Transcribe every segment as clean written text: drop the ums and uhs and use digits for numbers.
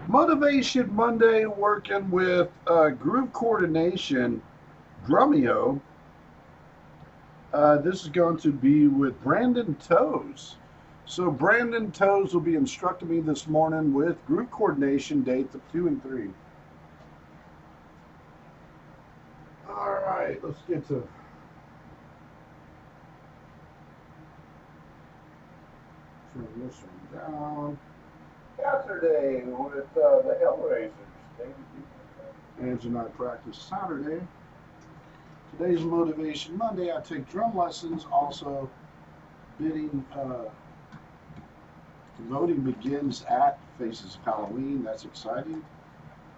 Motivation Monday, working with group coordination, Drumeo. This is going to be with Brandon Toes. So Brandon Toes will be instructing me this morning with group coordination, day 2 and 3. All right, let's get to turn this one down. Saturday with the Hellraisers. Ange and I practice Saturday. Today's Motivation Monday. I take drum lessons. Also, bidding. Voting begins at Faces of Halloween. That's exciting.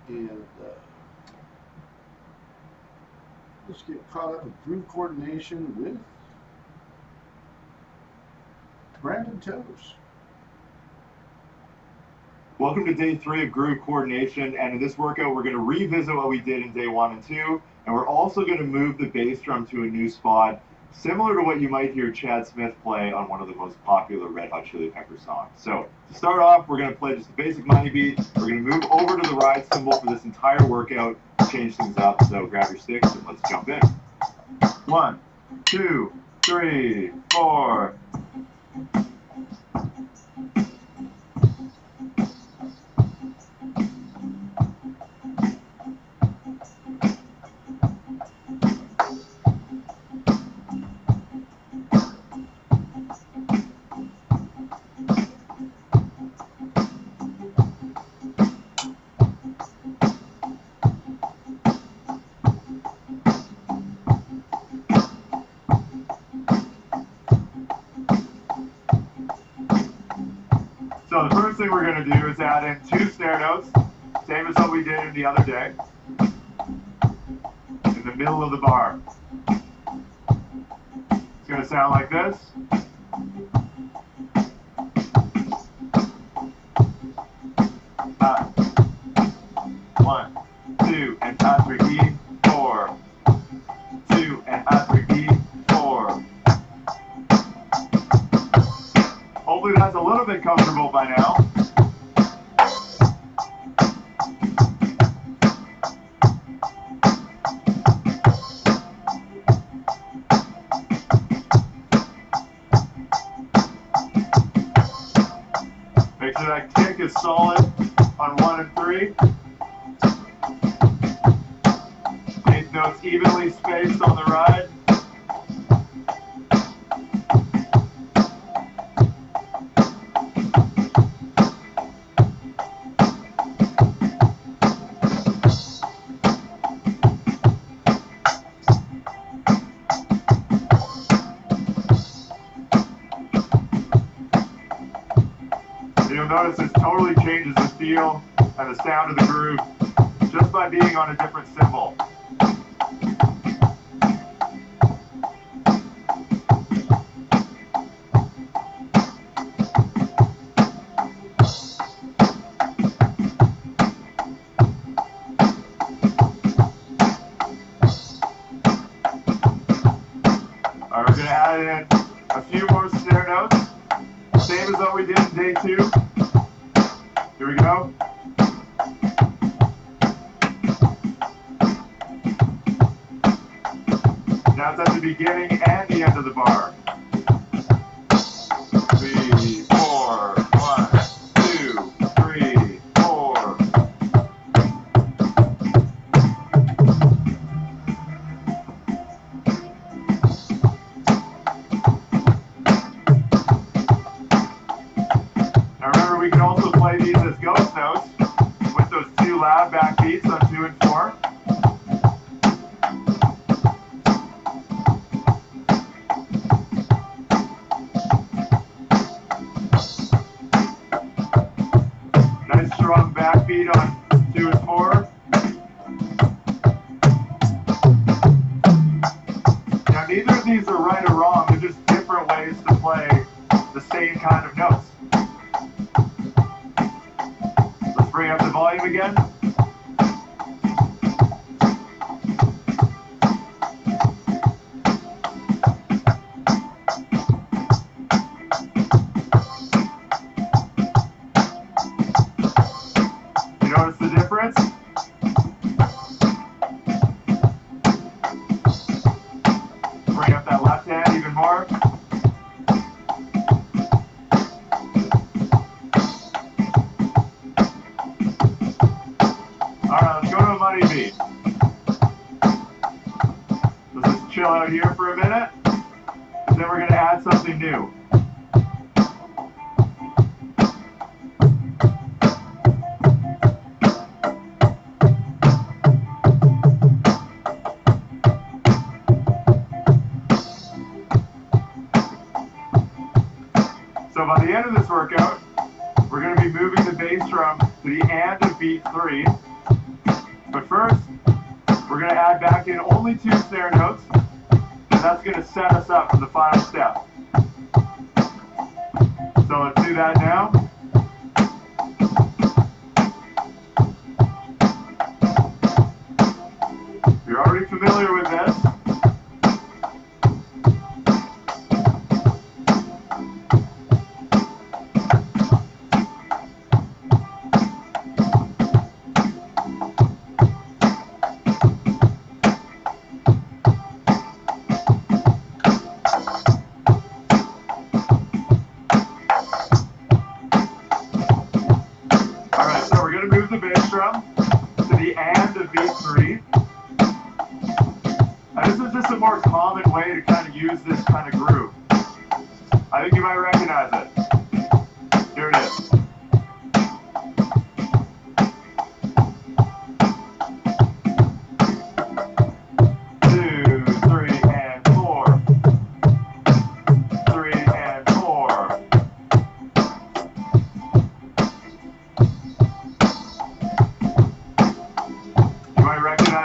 And let's get caught up with group coordination with Brandon Toes. Welcome to day 3 of group coordination, and in this workout we're going to revisit what we did in day 1 and 2, and we're also going to move the bass drum to a new spot, similar to what you might hear Chad Smith play on one of the most popular Red Hot Chili Peppers songs. So to start off, we're going to play just a basic money beat. We're going to move over to the ride cymbal for this entire workout, change things up, so grab your sticks and let's jump in. 1, 2, 3, 4. So the first thing we're going to do is add in 2 snare notes, same as what we did in the other day, in the middle of the bar. It's going to sound like this. Up, 1, 2, and up 3 E, 4, 2, and up 3 E, 4. Hopefully that's a little bit comfortable by now. Make sure that kick is solid on 1 and 3. 8 notes evenly spaced on the ride. You'll notice this totally changes the feel and the sound of the groove just by being on a different cymbal. Alright, we're going to add in a few more snare notes. Same as what we did in day 2. Here we go. Now it's at the beginning and the end of the bar. 3, 4, 1, 2, 3, 4. Now remember, we can also play these as ghost notes with those 2 loud back beats on 2 and 4. Nice strong back beat on 2 and 4. Now neither of these are right or wrong, they're just different ways to play the same kind of notes. Let's bring up the volume again. difference. Bring up that left hand even more. Alright, let's go to a muddy beat. Let's just chill out here for a minute, and then we're going to add something new. So by the end of this workout, we're going to be moving the bass drum to the and of beat 3. But first, we're going to add back in only 2 snare notes, and that's going to set us up for the final step. So let's do that now. You're already familiar with this. The bass drum to the and of beat 3. And this is just a more common way to kind of use this kind of groove. I think you might recognize it. Here it is.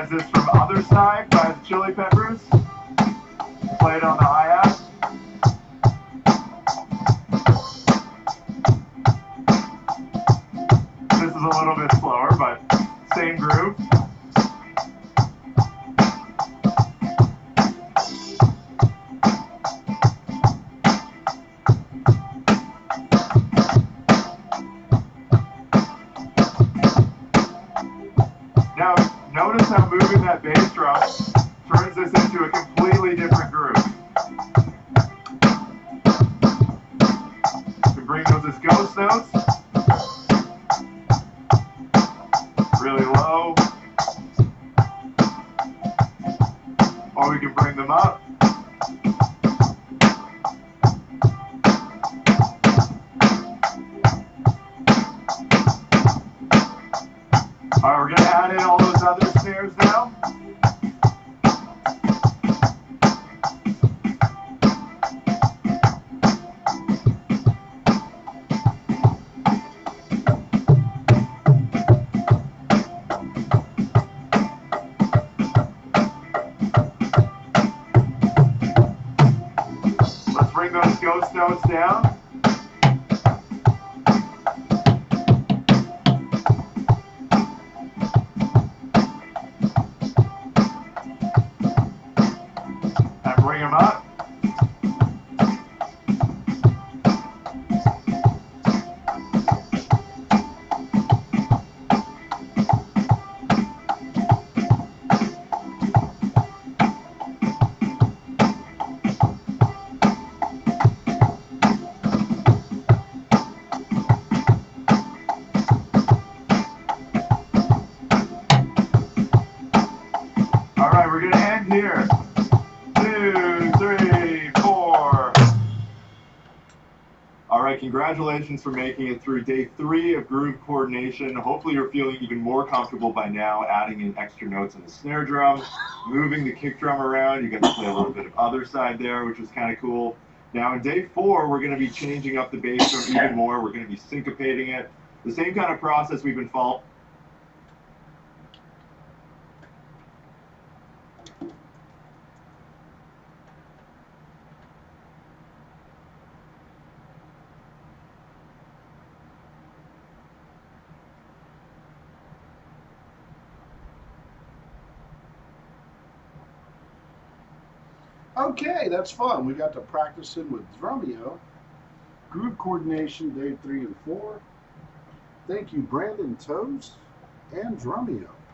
This from Other Side by the Chili Peppers. Play it on the hi-hat. This is a little bit slower, but same groove. Now, notice how moving that bass drum turns this into a completely different groove. You can bring those as ghost notes. Really low. Or we can bring them up. Alright, we're going to add in all those other snares now. Let's bring those ghost notes down. Bring them up. All right, we're going to end here. 2, 3, 4. All right, congratulations for making it through day 3 of groove coordination. Hopefully you're feeling even more comfortable by now, adding in extra notes on the snare drum, moving the kick drum around. You got to play a little bit of Other Side there, which was kind of cool. Now in day 4, we're going to be changing up the bass drum even more. We're going to be syncopating it. The same kind of process we've been following. Okay, that's fun. We got to practice it with Drumeo. Groove coordination, day 3 and 4. Thank you, Brandon Toes. and Drumeo.